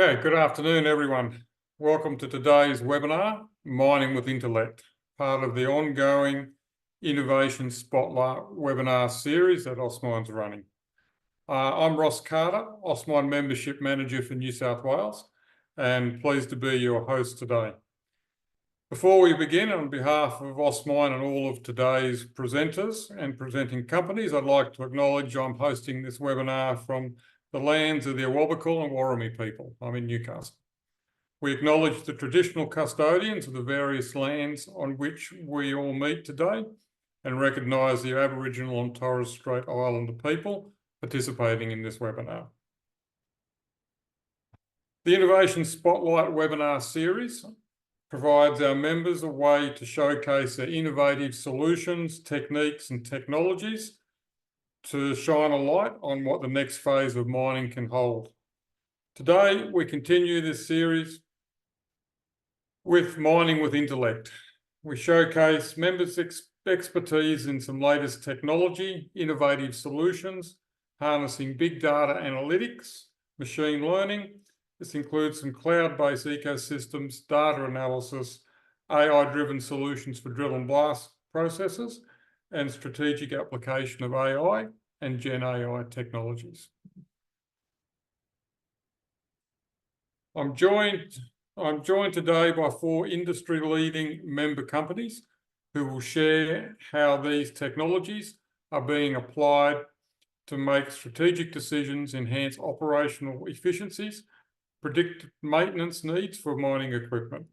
Okay, good afternoon, everyone. Welcome to today's webinar, Mining with Intellect, part of the ongoing Innovation Spotlight webinar series that Osmine's running. I'm Ross Carter, Osmine Membership Manager for New South Wales, and pleased to be your host today. Before we begin, on behalf of Osmine and all of today's presenters and presenting companies, I'd like to acknowledge I'm hosting this webinar from the lands of the Awabakal and Worimi people. I'm in Newcastle. We acknowledge the traditional custodians of the various lands on which we all meet today and recognise the Aboriginal and Torres Strait Islander people participating in this webinar. The Innovation Spotlight webinar series provides our members a way to showcase their innovative solutions, techniques and technologies to shine a light on what the next phase of mining can hold. Today, we continue this series with Mining with Intellect. We showcase members' expertise in some latest technology, innovative solutions, harnessing big data analytics, machine learning. This includes some cloud-based ecosystems, data analysis, AI-driven solutions for drill and blast processes, and strategic application of AI and Gen AI technologies. I'm joined today by 4 industry-leading member companies who will share how these technologies are being applied to make strategic decisions, enhance operational efficiencies, predict maintenance needs for mining equipment.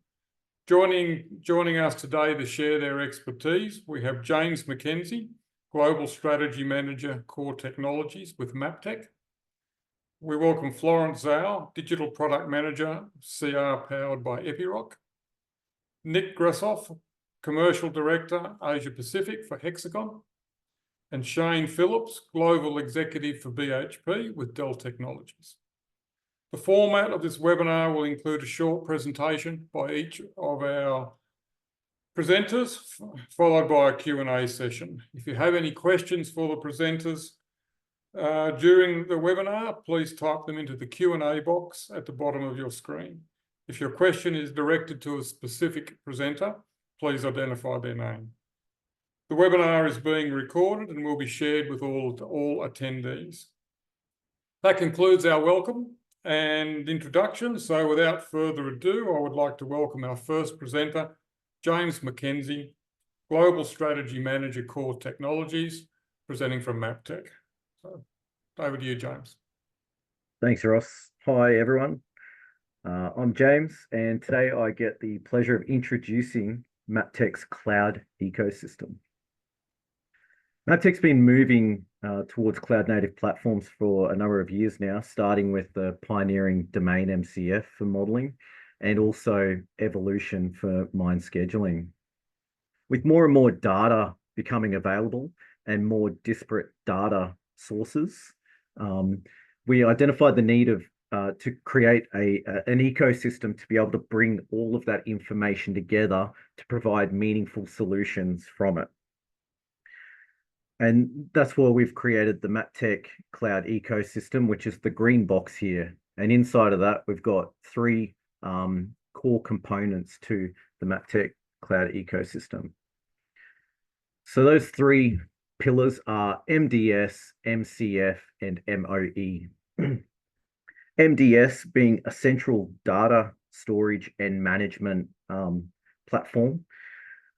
Joining us today to share their expertise, we have James McKenzie, Global Strategy Manager, Core Technologies with Maptech. We welcome Florence Zhao, Digital Product Manager, CR powered by Epiroc. Nick Grassoff, Commercial Director, Asia Pacific for Hexagon. And Shane Phillips, Global Executive for BHP with Dell Technologies. The format of this webinar will include a short presentation by each of our presenters, followed by a Q&A session. If you have any questions for the presenters during the webinar, please type them into the Q&A box at the bottom of your screen. If your question is directed to a specific presenter, please identify their name. The webinar is being recorded and will be shared with all attendees. That concludes our welcome and introduction. So without further ado, I would like to welcome our first presenter, James McKenzie, Global Strategy Manager, Core Technologies, presenting from Maptech. So over to you, James. Thanks, Ross. Hi, everyone. I'm James, and today I get the pleasure of introducing Maptech's cloud ecosystem. Maptech's been moving towards cloud-native platforms for a number of years now, starting with the pioneering Domain MCF for modeling and also Evolution for mine scheduling. With more and more data becoming available and more disparate data sources, we identified the need of to create an ecosystem to be able to bring all of that information together to provide meaningful solutions from it. And that's why we've created the Maptech Cloud Ecosystem, which is the green box here. And inside of that, we've got 3 core components to the Maptech Cloud Ecosystem. So those 3 pillars are MDS, MCF, and MOE. MDS being a central data storage and management platform.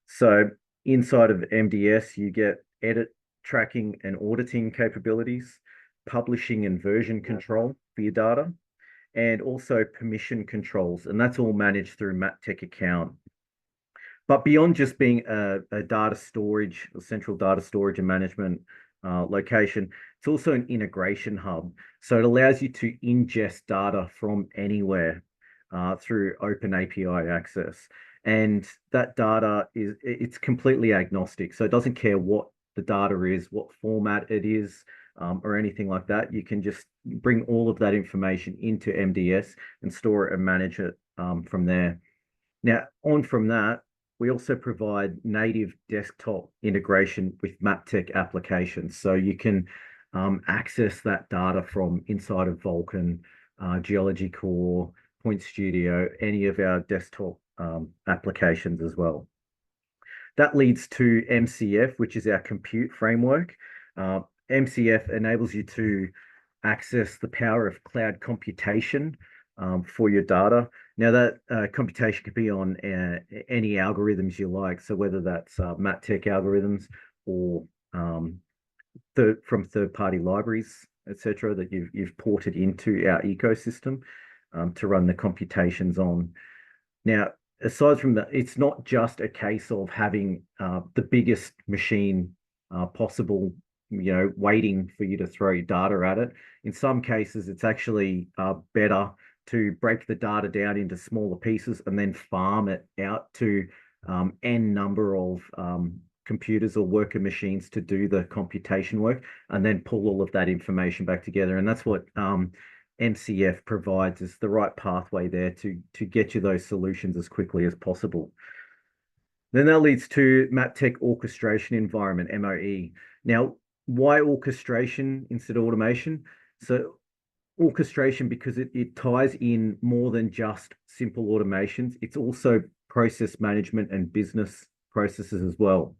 So inside of MDS, you get edit, tracking, and auditing capabilities, publishing and version control for your data, and also permission controls. And that's all managed through Maptech account. But beyond just being a data storage, a central data storage and management location, it's also an integration hub. So it allows you to ingest data from anywhere through open API access. And that data it's completely agnostic. So it doesn't care what the data is, what format it is, or anything like that. You can just bring all of that information into MDS and store it and manage it from there. Now, on from that, we also provide native desktop integration with Maptech applications. So you can access that data from inside of Vulkan Geology Core, Point Studio, any of our desktop applications as well. That leads to MCF, which is our compute framework. MCF enables you to access the power of cloud computation for your data. Now that computation could be on any algorithms you like. So whether that's MatTek algorithms or from third-party libraries, etc., that you've ported into our ecosystem to run the computations on. Now, aside from that, it's not just a case of having the biggest machine possible, waiting for you to throw your data at it. In some cases, it's actually better to break the data down into smaller pieces and then farm it out to n number of computers or worker machines to do the computation work, and then pull all of that information back together. And that's what MCF provides, is the right pathway there to get you those solutions as quickly as possible. Then that leads to MatTek Orchestration Environment, MOE. Now, why orchestration instead of automation? So orchestration, because it ties in more than just simple automations. It's also process management and business processes as well.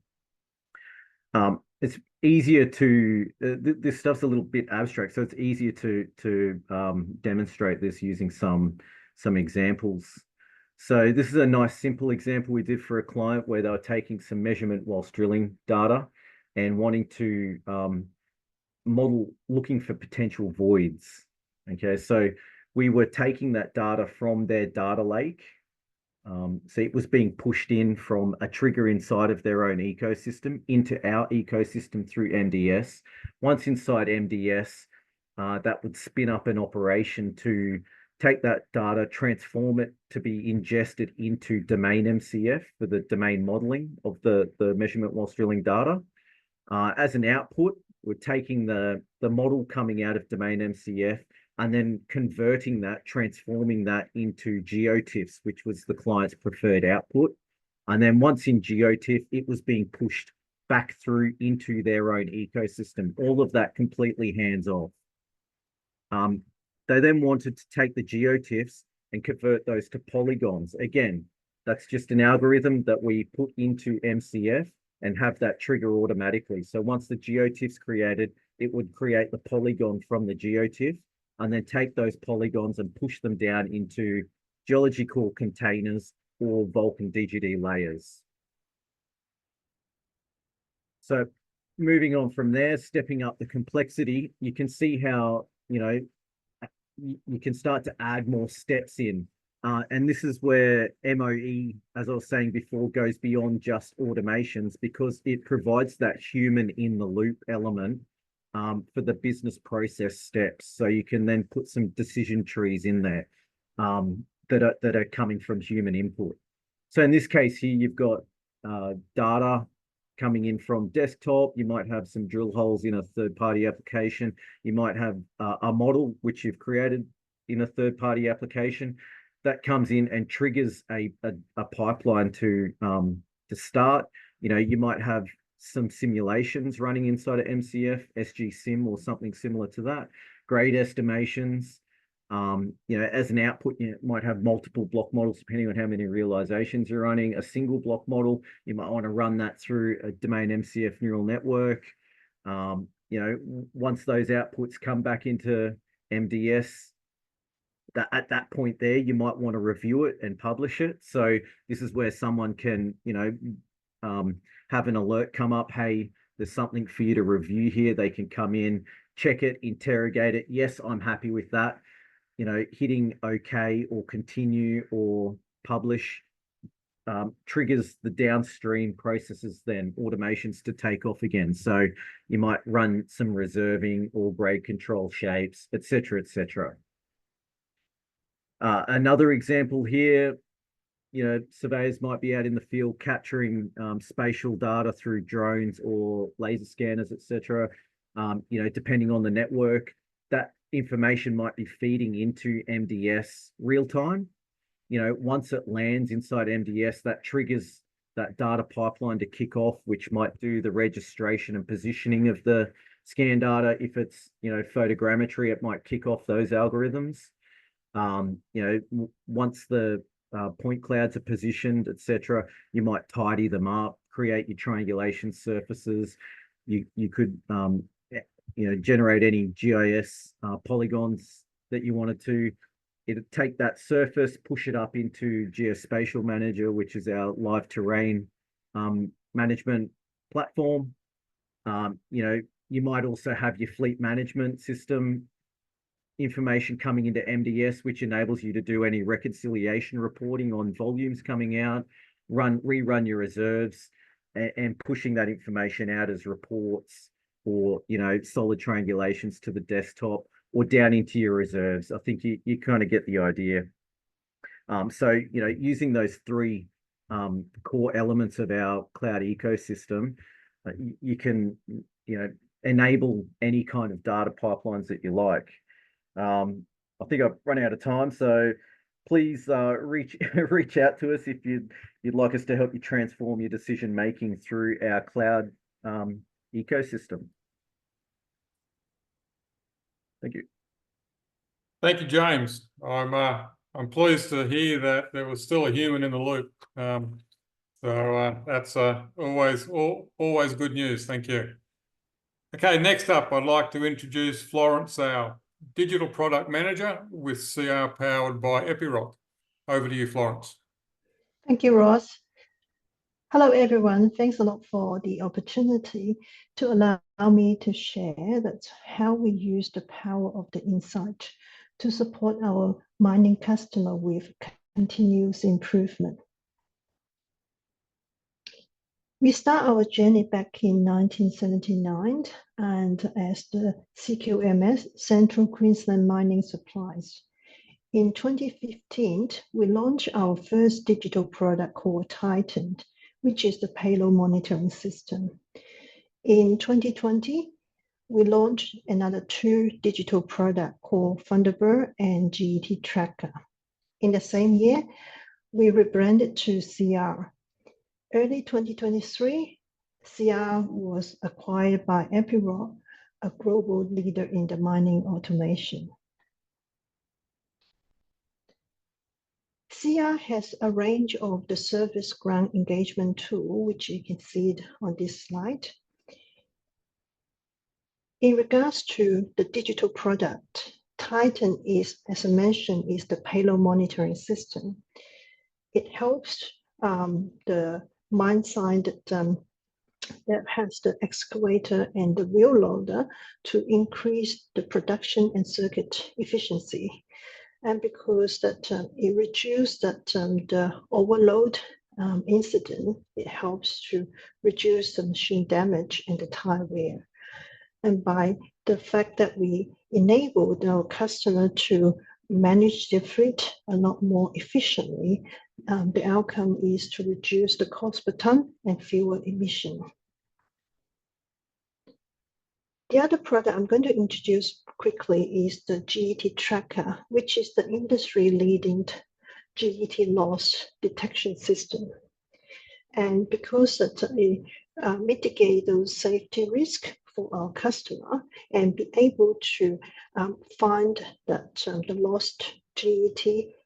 It's easier to, this stuff's a little bit abstract, so it's easier to demonstrate this using some examples. So this is a nice simple example we did for a client where they were taking some measurement whilst drilling data and wanting to model, looking for potential voids. Okay, so we were taking that data from their data lake. So it was being pushed in from a trigger inside of their own ecosystem into our ecosystem through MDS. Once inside MDS, that would spin up an operation to take that data, transform it to be ingested into domain MCF for the domain modeling of the measurement whilst drilling data. As an output, we're taking the model coming out of domain MCF and then converting that, transforming that into GeoTIFFs, which was the client's preferred output. And then once in GeoTIFF, it was being pushed back through into their own ecosystem. All of that completely hands-off. They then wanted to take the GeoTIFFs and convert those to polygons. Again, that's just an algorithm that we put into MCF and have that trigger automatically. So once the GeoTIFF's created, it would create the polygon from the GeoTIFF and then take those polygons and push them down into Geology Core containers or Vulkan DGD layers. So moving on from there, stepping up the complexity, you can see how, you can start to add more steps in. And this is where MOE, as I was saying before, goes beyond just automations because it provides that human in the loop element for the business process steps. So you can then put some decision trees in there that are coming from human input. So in this case here, you've got data coming in from desktop. You might have some drill holes in a third-party application. You might have a model which you've created in a third-party application that comes in and triggers a pipeline to start. You might have some simulations running inside of MCF, SGSim or something similar to that. Grade estimations. As an output, you might have multiple block models depending on how many realizations you're running. A single block model, you might want to run that through a domain MCF neural network. Once those outputs come back into MDS, at that point there, you might want to review it and publish it. So this is where someone can, have an alert come up. Hey, there's something for you to review here. They can come in, check it, interrogate it. Yes, I'm happy with that. Hitting OK or continue or publish triggers the downstream processes, then automations to take off again. So you might run some reserving or grade control shapes, etc., etc. Another example here, surveyors might be out in the field capturing spatial data through drones or laser scanners, etc. Depending on the network, that information might be feeding into MDS real time. Once it lands inside MDS, that triggers that data pipeline to kick off, which might do the registration and positioning of the scan data. If it's, photogrammetry, it might kick off those algorithms. Once the point clouds are positioned, etc., you might tidy them up, create your triangulation surfaces. You could generate any GIS polygons that you wanted to. It'd take that surface, push it up into Geospatial Manager, which is our live terrain management platform. You might also have your fleet management system information coming into MDS, which enables you to do any reconciliation reporting on volumes coming out, rerun your reserves, and pushing that information out as reports or solid triangulations to the desktop or down into your reserves. I think you kind of get the idea. So using those three core elements of our cloud ecosystem, you can enable any kind of data pipelines that you like. I think I've run out of time, so please reach out to us if you'd like us to help you transform your decision making through our cloud ecosystem. Thank you. Thank you, James. I'm pleased to hear that there was still a human in the loop. So that's always good news. Thank you. Okay, next up, I'd like to introduce Florence, our Digital Product Manager with CR powered by Epiroc. Over to you, Florence. Thank you, Ross. Hello, everyone. Thanks a lot for the opportunity to allow me to share that's how we use the power of the insight to support our mining customer with continuous improvement. We start our journey back in 1979 and as the CQMS, Central Queensland Mining Supplies. In 2015, we launched our first digital product called Titan, which is the payload monitoring system. In 2020, we launched another two digital products called Thunderbird and GET Tracker. In the same year, we rebranded to CR. Early 2023, CR was acquired by Epiroc, a global leader in the mining automation. CR has a range of the service ground engagement tool, which you can see it on this slide. In regards to the digital product, Titan is, as I mentioned, is the payload monitoring system. It helps the mine site that has the excavator and the wheel loader to increase the production and circuit efficiency. And because that it reduces the overload incident, it helps to reduce the machine damage and the tire wear. And by the fact that we enabled our customer to manage their fleet a lot more efficiently, the outcome is to reduce the cost per ton and fuel emission. The other product I'm going to introduce quickly is the GET Tracker, which is the industry-leading GET loss detection system. And because it mitigates those safety risks for our customer and be able to find that the lost GET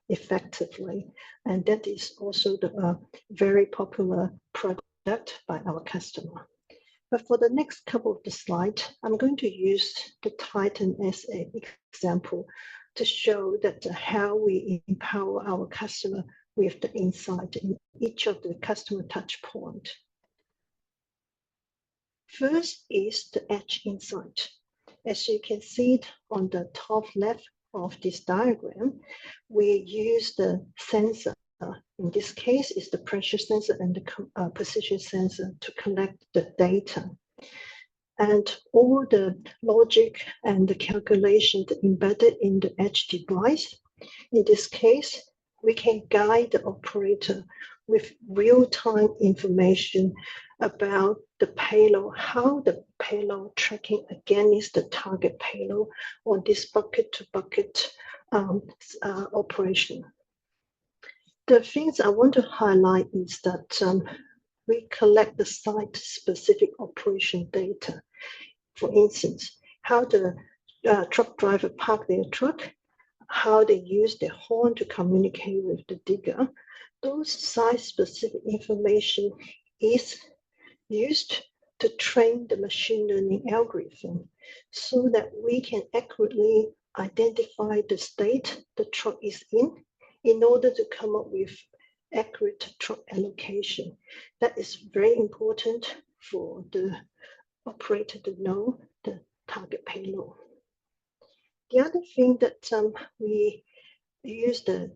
effectively. And that is also the very popular product by our customer. But for the next couple of the slides, I'm going to use the Titan as an example to show that how we empower our customer with the insight in each of the customer touch point. First is the edge insight. As you can see on the top left of this diagram, we use the sensor. In this case, is the pressure sensor and the position sensor to collect the data. And all the logic and the calculations embedded in the edge device. In this case, we can guide the operator with real-time information about the payload, how the payload tracking against the target payload on this bucket-to-bucket operation. The things I want to highlight is that we collect the site-specific operation data. For instance, how the truck driver parked their truck, how they use their horn to communicate with the digger, those site-specific information is used to train the machine learning algorithm so that we can accurately identify the state the truck is in order to come up with accurate truck allocation. That is very important for the operator to know the target payload. The other thing that we use the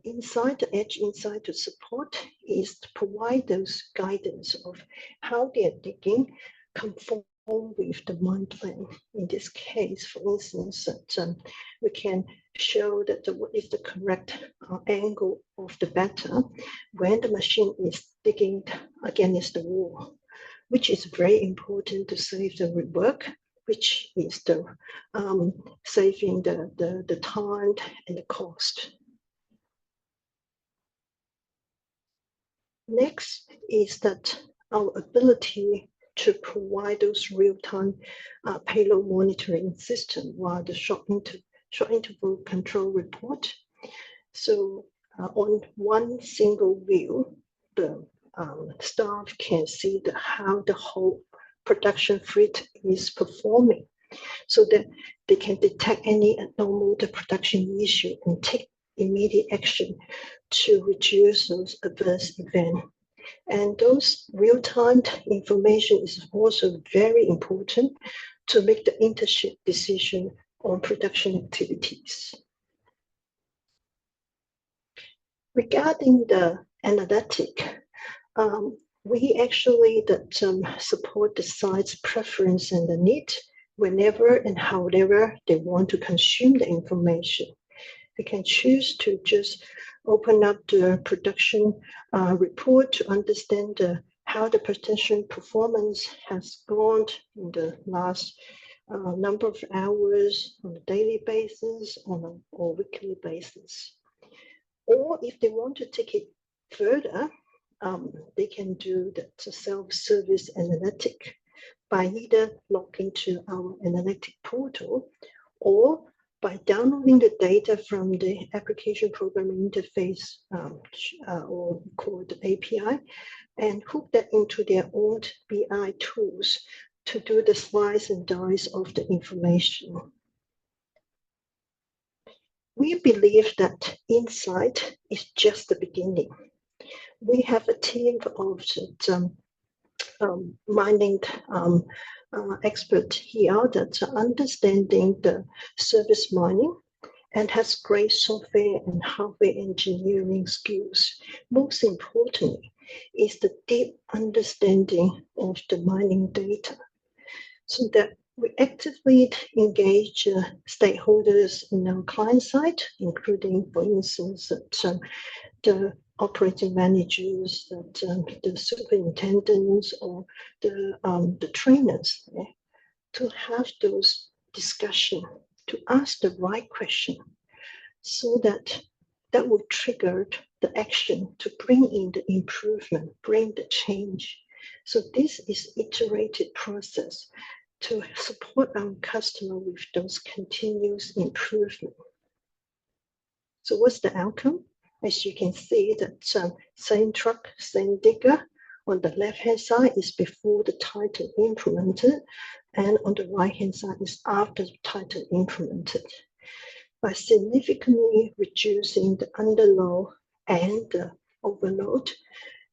edge insight to support is to provide those guidance of how they are digging conform with the mine plan. In this case, for instance, that we can show that what is the correct angle of the better when the machine is digging against the wall, which is very important to save the rework, which is the saving the time and the cost. Next is that our ability to provide those real-time payload monitoring system while the short interval control report. So on one single view, the staff can see how the whole production fleet is performing, so that they can detect any abnormal production issue and take immediate action to reduce those adverse events. And those real-time information is also very important to make the internship decision on production activities. Regarding the analytic, we actually support the site's preference and the need whenever and however they want to consume the information. They can choose to just open up the production report to understand how the production performance has gone in the last number of hours on a daily basis or weekly basis. Or if they want to take it further, they can do the self-service analytic by either logging to our analytic portal or by downloading the data from the application programming interface or called API and hook that into their own BI tools to do the slice and dice of the information. We believe that insight is just the beginning. We have a team of mining expert here that's understanding the service mining and has great software and hardware engineering skills. Most importantly is the deep understanding of the mining data, so that we actively engage stakeholders in our client side, including, for instance, the operating managers, the superintendents, or the trainers, to have those discussions, to ask the right question, so that will trigger the action to bring in the improvement, bring the change. So this is iterated process to support our customer with those continuous improvement. So what's the outcome? As you can see, that same truck, same digger. On the left-hand side is before the Titan implemented, and on the right-hand side is after the Titan implemented. By significantly reducing the underload and the overload,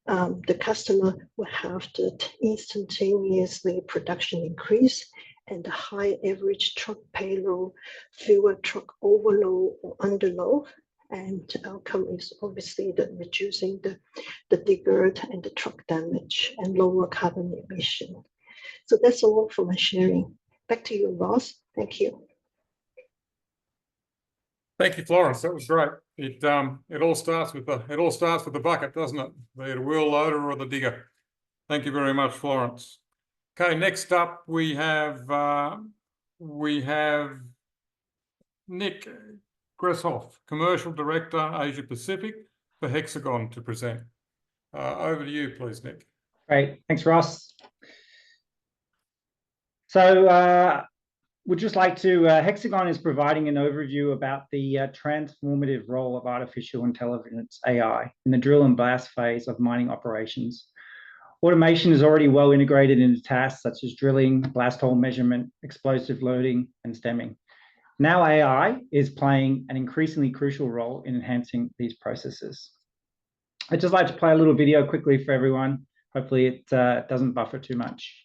the customer will have the instantaneously production increase and the high average truck payload, fewer truck overload or underload. And the outcome is obviously reducing the digger and the truck damage and lower carbon emission. So that's all for my sharing. Back to you, Ross. Thank you. Thank you, Florence. That was great. It all starts with the bucket, doesn't it? The wheel loader or the digger. Thank you very much, Florence. Okay, next up we have Nick Gresshoff, Commercial Director, Asia Pacific for Hexagon, to present. Over to you, please, Nick. Great, thanks, Ross. So would just like to, Hexagon is providing an overview about the transformative role of artificial intelligence, AI, in the drill and blast phase of mining operations. Automation is already well integrated into tasks such as drilling, blast hole measurement, explosive loading, and stemming. Now AI is playing an increasingly crucial role in enhancing these processes. I'd just like to play a little video quickly for everyone. Hopefully it doesn't buffer too much.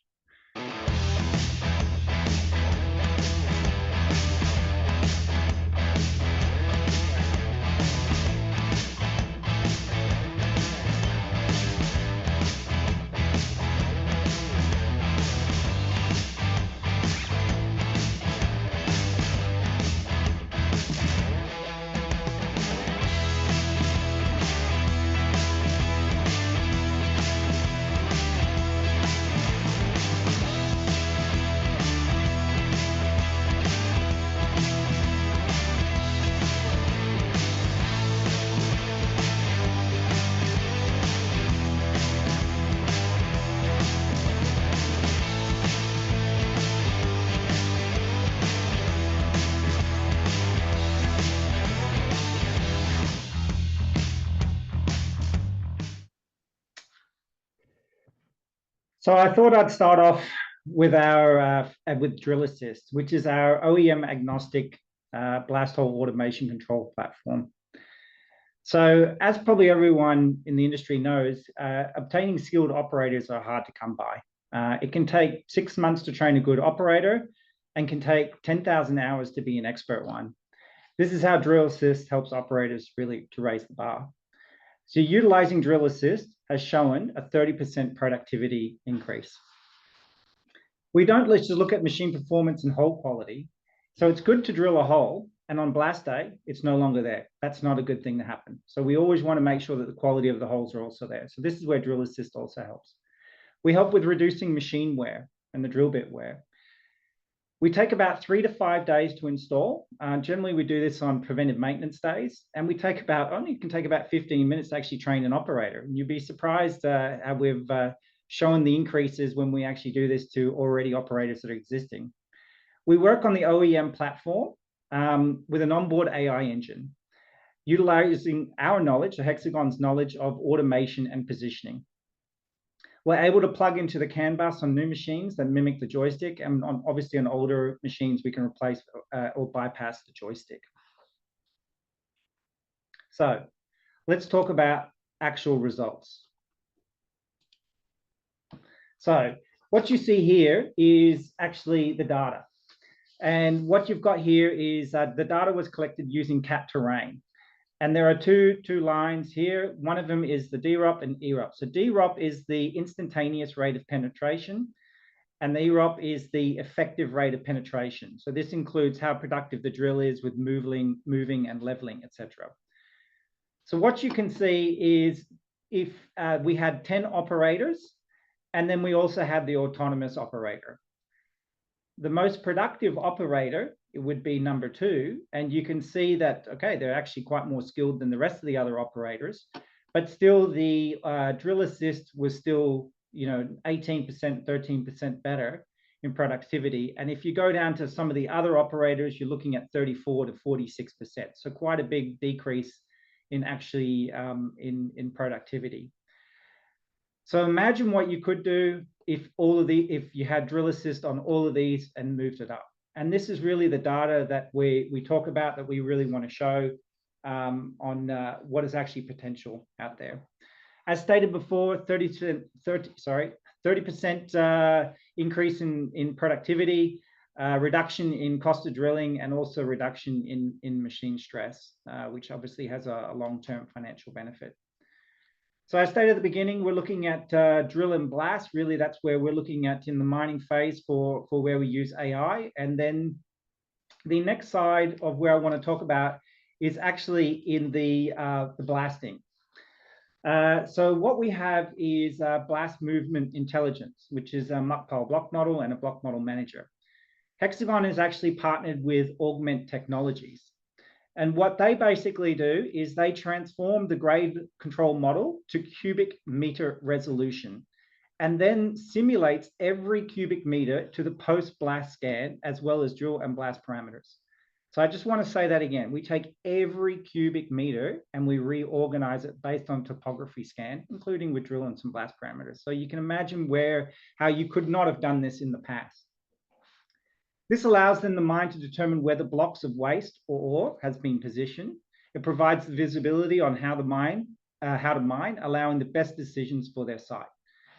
So I thought I'd start off with our with Drill Assist, which is our OEM agnostic blast hole automation control platform. So as probably everyone in the industry knows, obtaining skilled operators are hard to come by. It can take 6 months to train a good operator and can take 10,000 hours to be an expert one. This is how Drill Assist helps operators really to raise the bar. So utilizing Drill Assist has shown a 30% productivity increase. We don't just look at machine performance and hole quality. So it's good to drill a hole, and on blast day, it's no longer there. That's not a good thing to happen. So we always want to make sure that the quality of the holes are also there. So this is where Drill Assist also helps. We help with reducing machine wear and the drill bit wear. We take about 3 to 5 days to install. Generally, we do this on preventive maintenance days, and we take only can take about 15 minutes to actually train an operator. And you'd be surprised how we've shown the increases when we actually do this to already operators that are existing. We work on the OEM platform with an onboard AI engine, utilizing our knowledge, the Hexagon's knowledge of automation and positioning. We're able to plug into the CAN bus on new machines that mimic the joystick, and obviously on older machines, we can replace or bypass the joystick. So let's talk about actual results. So what you see here is actually the data. And what you've got here is the data was collected using Cat Terrain. And there are two lines here. One of them is the DROP and EROP. So DROP is the instantaneous rate of penetration, and the EROP is the effective rate of penetration. So this includes how productive the drill is with moving and leveling, etc. So what you can see is if we had 10 operators, and then we also had the autonomous operator. The most productive operator, it would be number 2, and you can see that, okay, they're actually quite more skilled than the rest of the other operators, but still the Drill Assist was still, 18%, 13% better in productivity. And if you go down to some of the other operators, you're looking at 34 to 46%. So quite a big decrease in actually in productivity. So imagine what you could do if you had Drill Assist on all of these and moved it up. And this is really the data that we talk about, that we really want to show on what is actually potential out there. As stated before, 30% increase in productivity, reduction in cost of drilling, and also reduction in machine stress, which obviously has a long-term financial benefit. So as stated at the beginning, we're looking at drill and blast. Really, that's where we're looking at in the mining phase for where we use AI. And then the next side of where I want to talk about is actually in the blasting. So what we have is blast movement intelligence, which is a Muckpile block model and a block model manager. Hexagon is actually partnered with Augment Technologies. And what they basically do is they transform the grade control model to cubic meter resolution. and then simulates every cubic meter to the post-blast scan, as well as drill and blast parameters. So I just want to say that again. We take every cubic meter and we reorganize it based on topography scan, including with drill and some blast parameters. So you can imagine how you could not have done this in the past. This allows then the mine to determine where the blocks of waste or ore has been positioned. It provides the visibility on how to mine, allowing the best decisions for their site.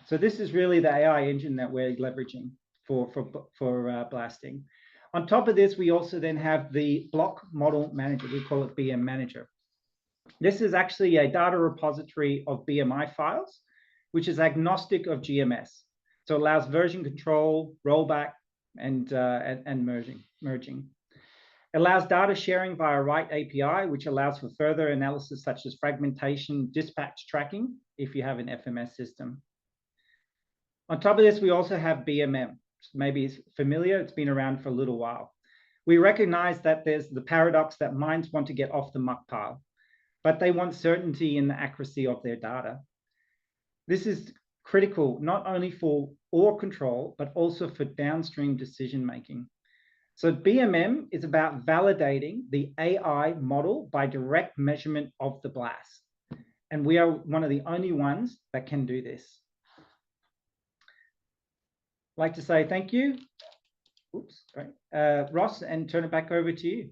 So this is really the AI engine that we're leveraging for blasting. On top of this, we also then have the block model manager. We call it BM Manager. This is actually a data repository of BMI files, which is agnostic of GMS. So it allows version control, rollback, and merging. It allows data sharing via Write API, which allows for further analysis such as fragmentation, dispatch tracking, if you have an FMS system. On top of this, we also have BMM. Maybe it's familiar, it's been around for a little while. We recognize that there's the paradox that mines want to get off the muck pile, but they want certainty in the accuracy of their data. This is critical not only for ore control, but also for downstream decision-making. So BMM is about validating the AI model by direct measurement of the blast. And we are one of the only ones that can do this. I'd like to say thank you. Oops, sorry. Ross, and turn it back over to you.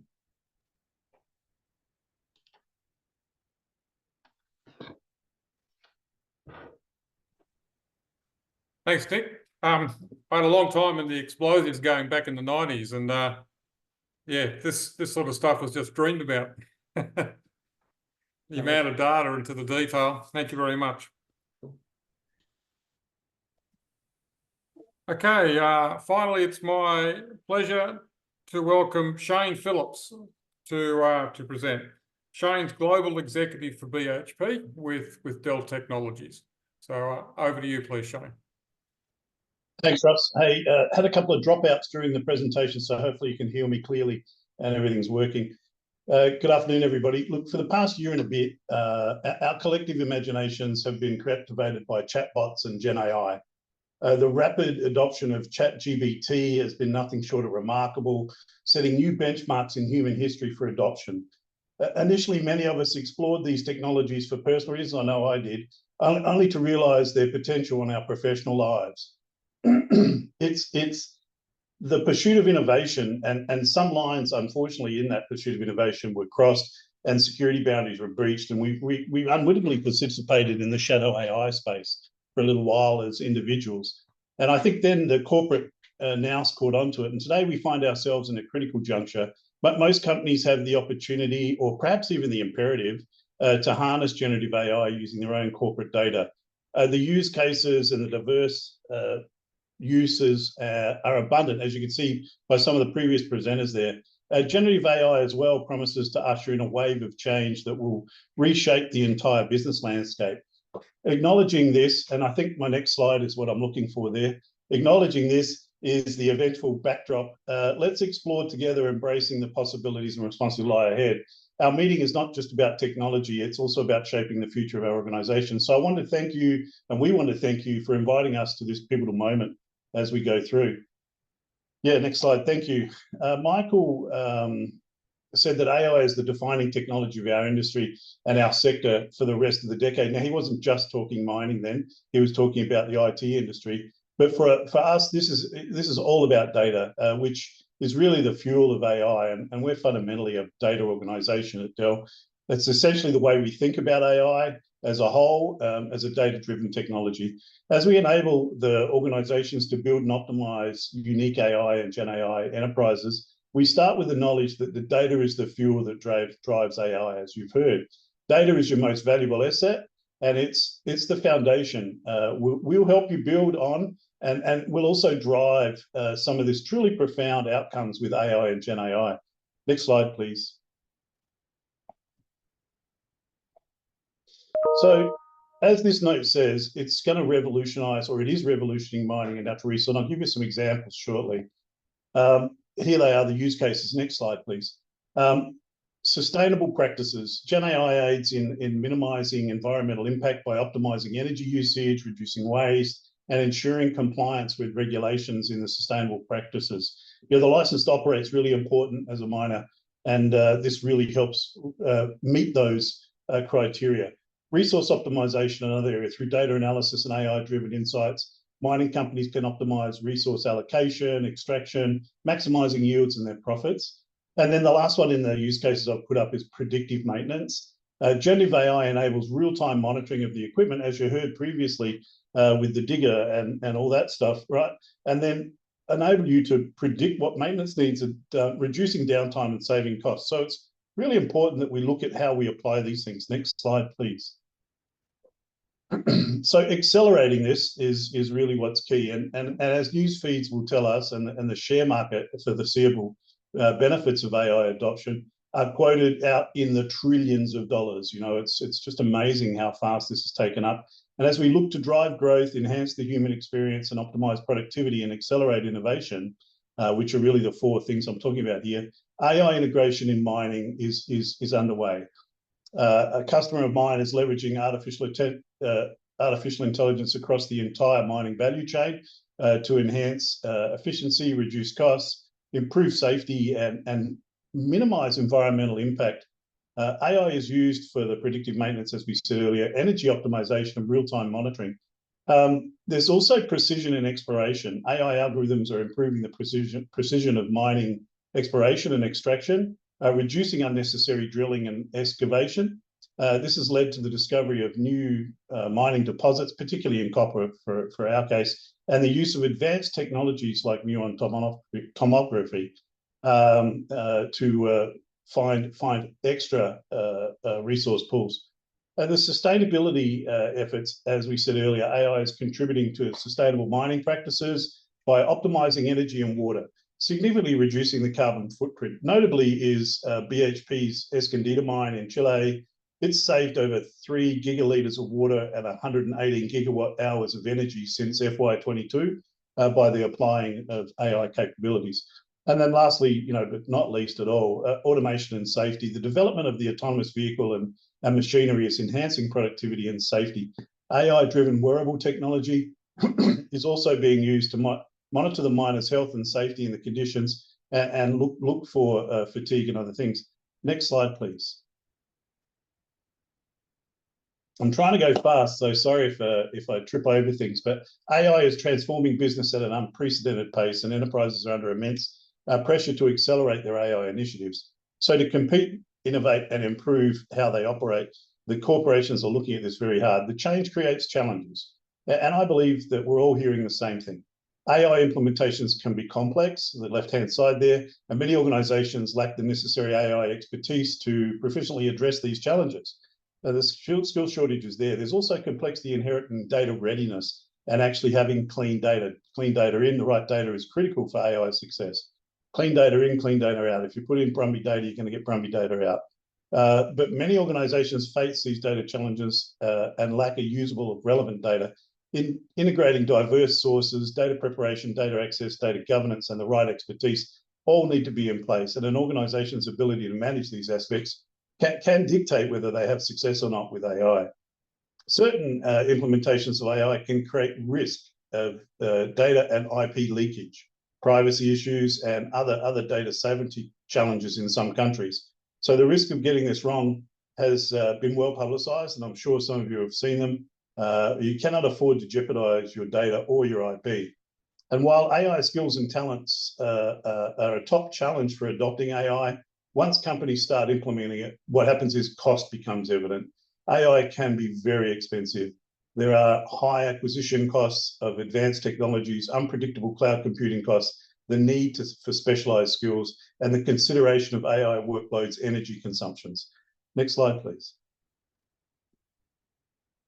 Thanks, Nick. I had a long time in the explosives going back in the 90s, and yeah, this sort of stuff was just dreamed about. The amount of data into the detail. Thank you very much. Okay, finally, it's my pleasure to welcome Shane Phillips to present. Shane's Global Executive for BHP with Dell Technologies. So over to you, please, Shane. Thanks, Russ. Hey, had a couple of dropouts during the presentation, so hopefully you can hear me clearly and everything's working. Good afternoon, everybody. Look, for the past year and a bit, our collective imaginations have been captivated by chatbots and Gen AI. The rapid adoption of ChatGPT has been nothing short of remarkable, setting new benchmarks in human history for adoption. Initially, many of us explored these technologies for personal reasons, I know I did, only to realize their potential in our professional lives. It's the pursuit of innovation, and some lines, unfortunately, in that pursuit of innovation were crossed and security boundaries were breached, and we unwittingly participated in the shadow AI space for a little while as individuals. And I think then the corporate nous caught onto it, and today we find ourselves in a critical juncture. But most companies have the opportunity, or perhaps even the imperative, to harness generative AI using their own corporate data. The use cases and the diverse uses are abundant, as you can see by some of the previous presenters there. Generative AI as well promises to usher in a wave of change that will reshape the entire business landscape. Acknowledging this, and I think my next slide is what I'm looking for there, acknowledging this is the eventful backdrop. Let's explore together, embracing the possibilities and responsibilities lie ahead. Our meeting is not just about technology, it's also about shaping the future of our organization. So I want to thank you, and we want to thank you for inviting us to this pivotal moment as we go through. Yeah, next slide, thank you. Michael said that AI is the defining technology of our industry and our sector for the rest of the decade. Now, he wasn't just talking mining then, he was talking about the IT industry. But for us, this is all about data, which is really the fuel of AI, and we're fundamentally a data organization at Dell. That's essentially the way we think about AI as a whole, as a data-driven technology. As we enable the organizations to build and optimize unique AI and Gen AI enterprises, we start with the knowledge that the data is the fuel that drives AI, as you've heard. Data is your most valuable asset, and it's the foundation. We'll help you build on, and we'll also drive some of this truly profound outcomes with AI and Gen AI. Next slide, please. So, as this note says, it's going to revolutionize, or it is revolutioning mining and natural resources. And I'll give you some examples shortly. Here they are, the use cases. Next slide, please. Sustainable practices. Gen AI aids in minimizing environmental impact by optimizing energy usage, reducing waste, and ensuring compliance with regulations in the sustainable practices. The license to operate is really important as a miner, and this really helps meet those criteria. Resource optimization, another area, through data analysis and AI-driven insights, mining companies can optimize resource allocation, extraction, maximizing yields and their profits. And then the last one in the use cases I've put up is predictive maintenance. Generative AI enables real-time monitoring of the equipment, as you heard previously with the digger and all that stuff, right? And then enable you to predict what maintenance needs, reducing downtime and saving costs. So it's really important that we look at how we apply these things. Next slide, please. So accelerating this is really what's key. And as news feeds will tell us, and the share market for the foreseeable benefits of AI adoption are quoted out in the trillions of dollars. You know, it's just amazing how fast this has taken up. And as we look to drive growth, enhance the human experience, and optimize productivity and accelerate innovation, which are really the four things I'm talking about here, AI integration in mining is underway. A customer of mine is leveraging artificial intelligence across the entire mining value chain to enhance efficiency, reduce costs, improve safety, and minimize environmental impact. AI is used for the predictive maintenance, as we said earlier, energy optimization and real-time monitoring. There's also precision in exploration. AI algorithms are improving the precision of mining exploration and extraction, reducing unnecessary drilling and excavation. This has led to the discovery of new mining deposits, particularly in copper for our case, and the use of advanced technologies like muon tomography to find extra resource pools. The sustainability efforts, as we said earlier, AI is contributing to sustainable mining practices by optimizing energy and water, significantly reducing the carbon footprint. Notably is BHP's Escondida mine in Chile. It's saved over 3 gigalitres of water and 118 gigawatt hours of energy since FY22 by the applying of AI capabilities. And then lastly, you know, but not least at all, automation and safety. The development of the autonomous vehicle and machinery is enhancing productivity and safety. AI-driven wearable technology is also being used to monitor the miner's health and safety in the conditions and look for fatigue and other things. Next slide, please. I'm trying to go fast, so sorry if I trip over things, but AI is transforming business at an unprecedented pace, and enterprises are under immense pressure to accelerate their AI initiatives. So to compete, innovate, and improve how they operate, the corporations are looking at this very hard. The change creates challenges, and I believe that we're all hearing the same thing. AI implementations can be complex, the left-hand side there, and many organizations lack the necessary AI expertise to proficiently address these challenges. The skill shortage is there. There's also complexity inherent in data readiness and actually having clean data. Clean data in, the right data is critical for AI success. Clean data in, clean data out. If you put in Brumby data, you're going to get Brumby data out. But many organizations face these data challenges and lack a usable, relevant data. In integrating diverse sources, data preparation, data access, data governance, and the right expertise all need to be in place. And an organization's ability to manage these aspects can dictate whether they have success or not with AI. Certain implementations of AI can create risk of data and IP leakage, privacy issues, and other data sovereignty challenges in some countries. So the risk of getting this wrong has been well publicized, and I'm sure some of you have seen them. You cannot afford to jeopardize your data or your IP. And while AI skills and talents are a top challenge for adopting AI, once companies start implementing it, what happens is cost becomes evident. AI can be very expensive. There are high acquisition costs of advanced technologies, unpredictable cloud computing costs, the need for specialized skills, and the consideration of AI workloads' energy consumptions. Next slide, please.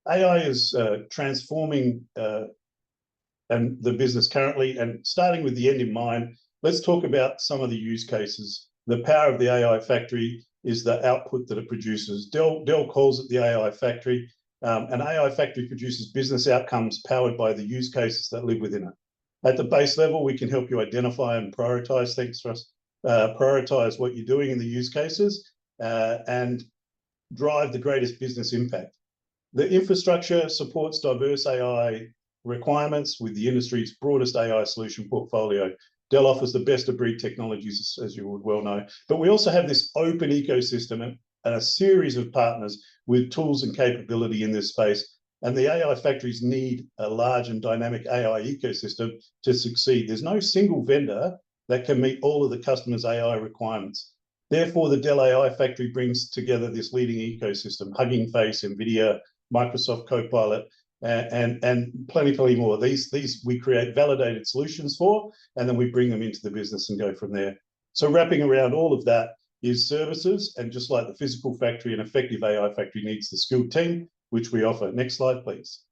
AI is transforming and the business currently, and starting with the end in mind, let's talk about some of the use cases. The power of the AI factory is the output that it produces. Dell calls it the AI factory. An AI factory produces business outcomes powered by the use cases that live within it. At the base level, we can help you identify and prioritize things for us, prioritize what you're doing in the use cases, and drive the greatest business impact. The infrastructure supports diverse AI requirements with the industry's broadest AI solution portfolio. Dell offers the best of breed technologies, as you would well know, but we also have this open ecosystem and a series of partners with tools and capability in this space. And the AI factories need a large and dynamic AI ecosystem to succeed. There's no single vendor that can meet all of the customers' AI requirements. Therefore, the Dell AI Factory brings together this leading ecosystem: Hugging Face, NVIDIA, Microsoft Copilot, and plenty more. These we create validated solutions for, and then we bring them into the business and go from there. So wrapping around all of that is services, and just like the physical factory, an effective AI factory needs the skilled team, which we offer. Next slide, please.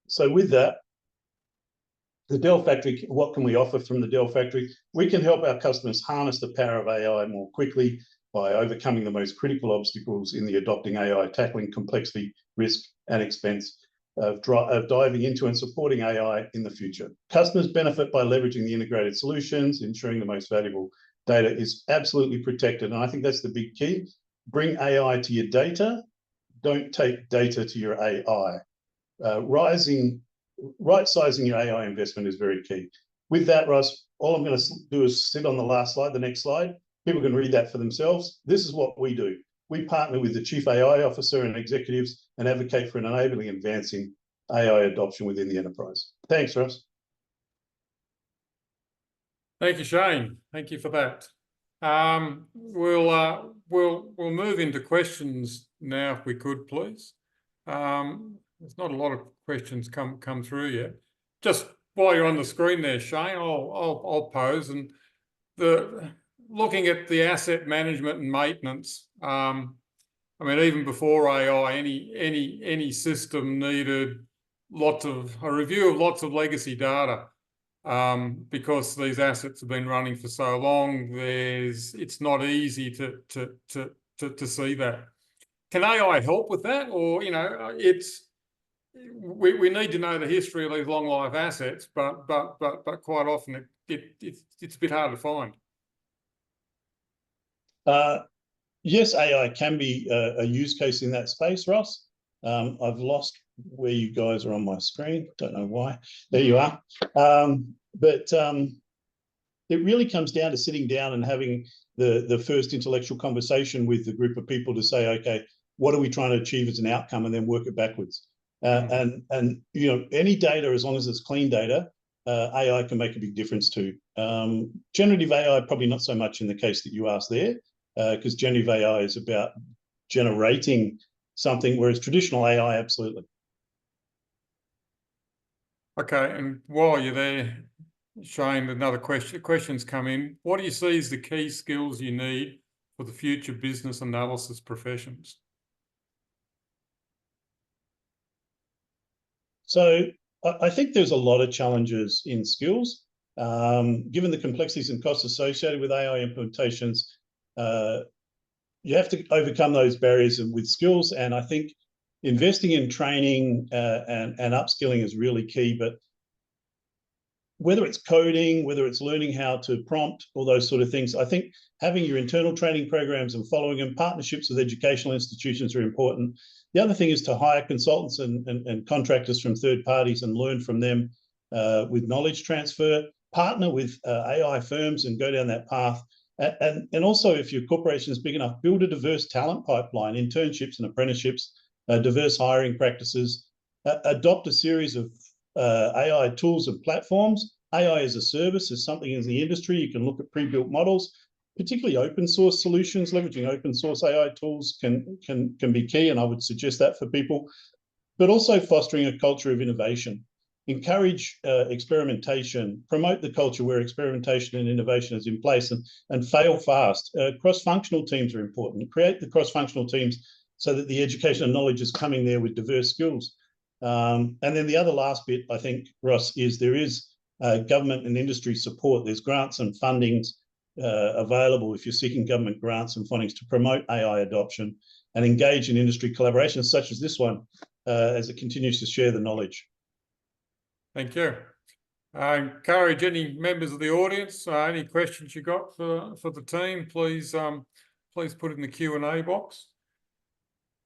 So with that, the Dell Factory, what can we offer from the Dell Factory? We can help our customers harness the power of AI more quickly by overcoming the most critical obstacles in the adopting AI, tackling complexity, risk, and expense of diving into and supporting AI in the future. Customers benefit by leveraging the integrated solutions, ensuring the most valuable data is absolutely protected. And I think that's the big key. Bring AI to your data. Don't take data to your AI. Right-sizing your AI investment is very key. With that, Ross, all I'm going to do is sit on the last slide, the next slide. People can read that for themselves. This is what we do. We partner with the Chief AI Officer and executives and advocate for an enabling and advancing AI adoption within the enterprise. Thanks, Ross. Thank you, Shane. Thank you for that. We'll move into questions now, if we could, please. There's not a lot of questions come through yet. Just while you're on the screen there, Shane, I'll pose. And looking at the asset management and maintenance, I mean, even before AI, any system needed a review of lots of legacy data, because these assets have been running for so long. It's not easy to see that. Can AI help with that, or we need to know the history of these long life assets, but quite often it's a bit hard to find. Yes, AI can be a use case in that space, Ross. I've lost where you guys are on my screen. Don't know why. There you are. But it really comes down to sitting down and having the first intellectual conversation with the group of people to say, okay, what are we trying to achieve as an outcome, and then work it backwards. And any data, as long as it's clean data, AI can make a big difference to. Generative AI, probably not so much in the case that you asked there, because generative AI is about generating something, whereas traditional AI, absolutely. Okay, and while you're there, Shane, another question's come in. What do you see as the key skills you need for the future business analysis professions? So I think there's a lot of challenges in skills. Given the complexities and costs associated with AI implementations, you have to overcome those barriers with skills. And I think investing in training and upskilling is really key. But whether it's coding, whether it's learning how to prompt, all those sort of things, I think having your internal training programs and following them, partnerships with educational institutions are important. The other thing is to hire consultants and contractors from third parties and learn from them with knowledge transfer, partner with AI firms and go down that path. And also, if your corporation is big enough, build a diverse talent pipeline, internships and apprenticeships, diverse hiring practices, adopt a series of AI tools and platforms. AI as a service is something in the industry. You can look at pre-built models, particularly open source solutions. Leveraging open source AI tools can be key, and I would suggest that for people. But also fostering a culture of innovation. Encourage experimentation, promote the culture where experimentation and innovation is in place, and fail fast. Cross-functional teams are important. Create the cross-functional teams so that the education and knowledge is coming there with diverse skills. And then the other last bit, I think, Ross, is there is government and industry support. There's grants and fundings available if you're seeking government grants and fundings to promote AI adoption and engage in industry collaborations such as this one as it continues to share the knowledge. Thank you. I encourage any members of the audience, any questions you got for the team, please put it in the Q&A box.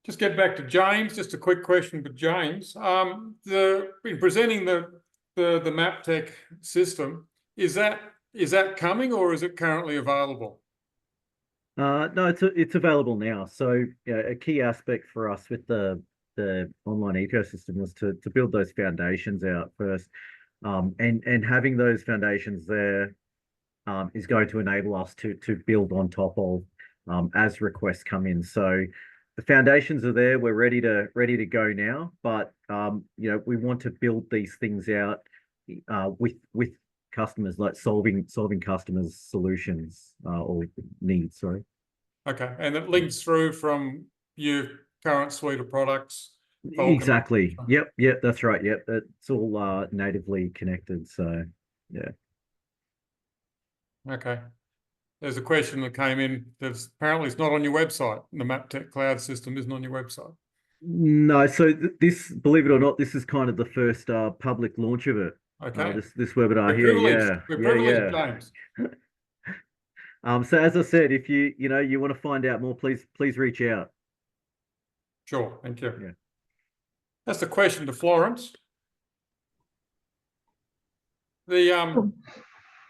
just get back to James. Just a quick question for James. In presenting the MapTech system, is that coming or is it currently available? No, it's available now. So yeah, a key aspect for us with the online ecosystem was to build those foundations out first, and having those foundations there is going to enable us to build on top of as requests come in. So the foundations are there. We're ready to go now, but we want to build these things out with customers, like solving customers' solutions or needs. Sorry. Okay, and it links through from your current suite of products. Vulcan. Exactly. Yep. That's right. Yep. It's all natively connected. So yeah. Okay. There's a question that came in that's apparently it's not on your website. The MapTech cloud system isn't on your website. No, so this, believe it or not, this is kind of the first public launch of it. Okay. This webinar We're here, privileged. We're privileged, James. So as I said, if you want to find out more, please reach out. Sure, thank you. Yeah. That's the question to Florence. The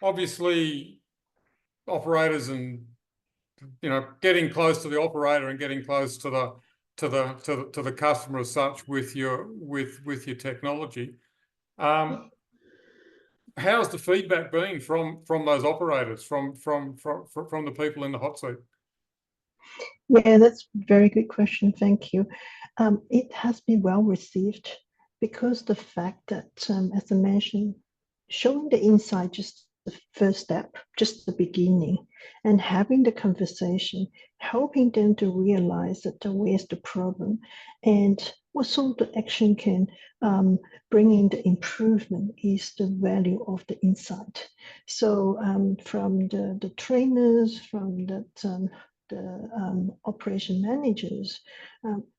obviously operators and getting close to the operator and getting close to the customer as such with your technology. How's the feedback been from those operators, from the people in the hot seat? Yeah, that's a very good question. Thank you. It has been well received because the fact that, as I mentioned, showing the insight just the first step, just the beginning, and having the conversation, helping them to realize that where's the problem and what sort of action can bring in the improvement is the value of the insight. So from the trainers, from the operation managers,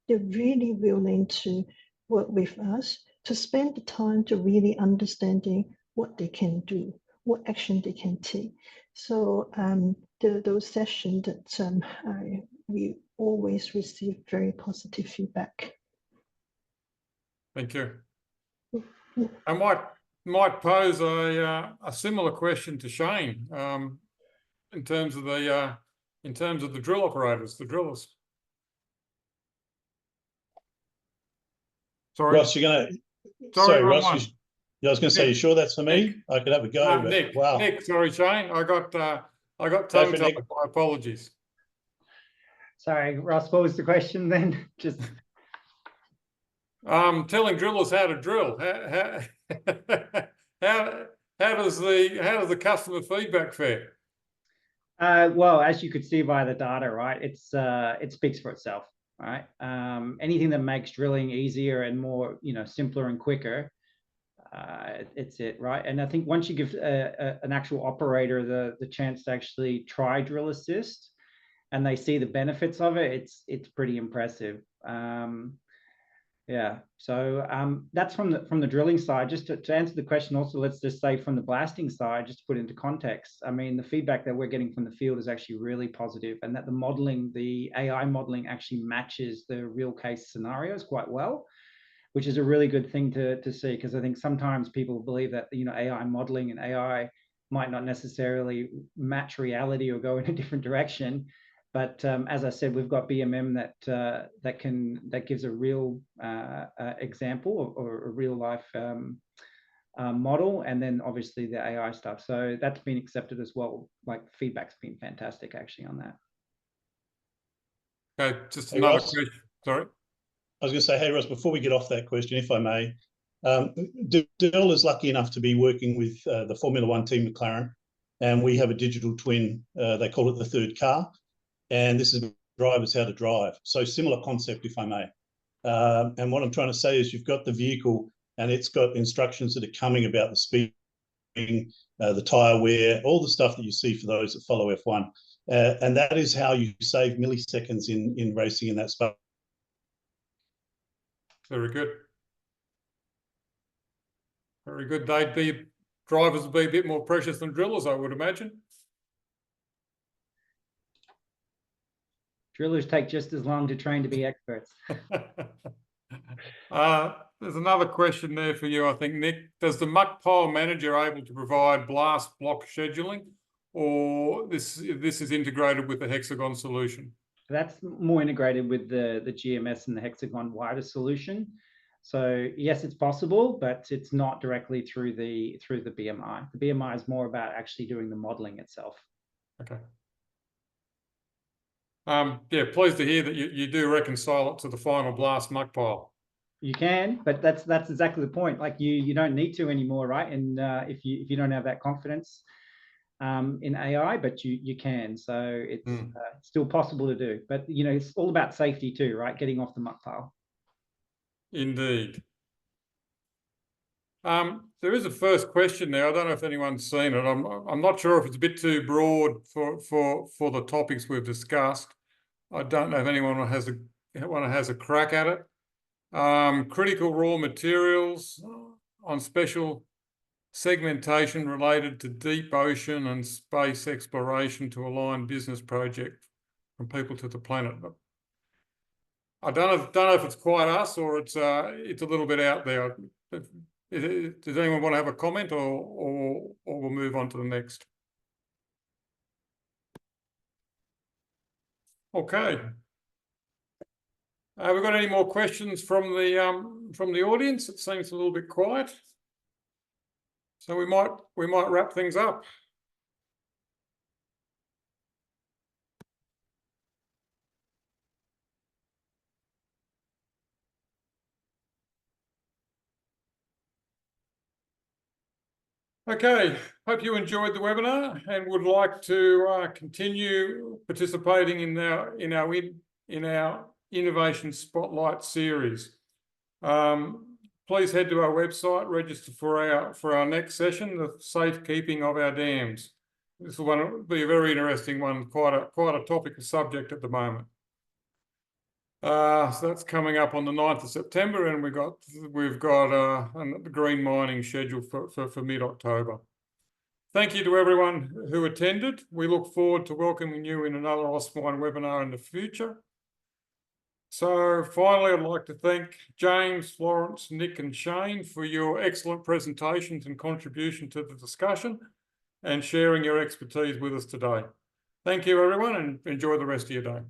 they're really willing to work with us to spend the time to really understanding what they can do, what action they can take. So those sessions that we always receive very positive feedback. Thank you. I might pose a similar question to Shane in terms of the drill operators, the drillers. Sorry, Ross, you're gonna. Sorry, Sorry, wrong Ross. one. I was going to say, you sure that's for me? I could have a go. But Nick. wow. Nick, sorry, Shane. I got tongue-tied. My apologies. Sorry, Ross, what was the question then? Just telling drillers how to drill. How does the customer feedback fare? well, as you could see by the data, right? It speaks for itself, right? Anything that makes drilling easier and more, simpler and quicker, it's it, right? And I think once you give an actual operator the chance to actually try Drill Assist, and they see the benefits of it, it's pretty impressive. Yeah, so that's from the drilling side. Just to answer the question also, let's just say from the blasting side, just to put into context, I mean, the feedback that we're getting from the field is actually really positive, and that the AI modeling actually matches the real case scenarios quite well, which is a really good thing to see, because I think sometimes people believe that AI modeling and AI might not necessarily match reality or go in a different direction. But as I said, we've got BMM that gives a real example or a real life model, and then obviously the AI stuff. So that's been accepted as well. Like, feedback's been fantastic actually on that. Okay, just another question. Sorry. I was going to say, hey, Ross, before we get off that question, if I may, Dell is lucky enough to be working with the Formula One team, McLaren, and we have a digital twin. They call it the third car, and this is drivers how to drive. So similar concept, if I may. And what I'm trying to say is you've got the vehicle, and it's got instructions that are coming about the speed, the tyre wear, all the stuff that you see for those that follow F1. And that is how you save milliseconds in racing in that space. Very good. Very good. Drivers would be a bit more precious than drillers, I would imagine. Drillers take just as long to train to be experts. There's another question there for you, I think, Nick. Does the muck pile manager able to provide blast block scheduling, or this is integrated with the Hexagon solution? That's more integrated with the GMS and the Hexagon wider solution. So yes, it's possible, but it's not directly through the BMI. The BMI is more about actually doing the modeling itself. Okay. Yeah, pleased to hear that you do reconcile it to the final blast muck pile. You can, but that's exactly the point. Like you don't need to anymore, right? And if you don't have that confidence in AI, but you can. So it's still possible to do. But you know, it's all about safety too, right? Getting off the muck pile. Indeed. There is a first question there. I don't know if anyone's seen it. I'm not sure if it's a bit too broad for the topics we've discussed. I don't know if anyone has a crack at it. Critical raw materials on special segmentation related to deep ocean and space exploration to align business project from people to the planet. But I don't know if it's quite us or it's a little bit out there. Does anyone want to have a comment, or we'll move on to the next? Okay. Have we got any more questions from the audience? It seems a little bit quiet, so we might wrap things up. Okay, hope you enjoyed the webinar and would like to continue participating in our Innovation Spotlight series. Please head to our website, register for our next session, the safekeeping of our dams. This will be a very interesting one, quite a topical subject at the moment. So that's coming up on the 9th of September, and we've got the green mining scheduled for mid-October. Thank you to everyone who attended. We look forward to welcoming you in another AusMine webinar in the future. So finally, I'd like to thank James, Florence, Nick and Shane for your excellent presentations and contribution to the discussion and sharing your expertise with us today. Thank you, everyone, and enjoy the rest of your day.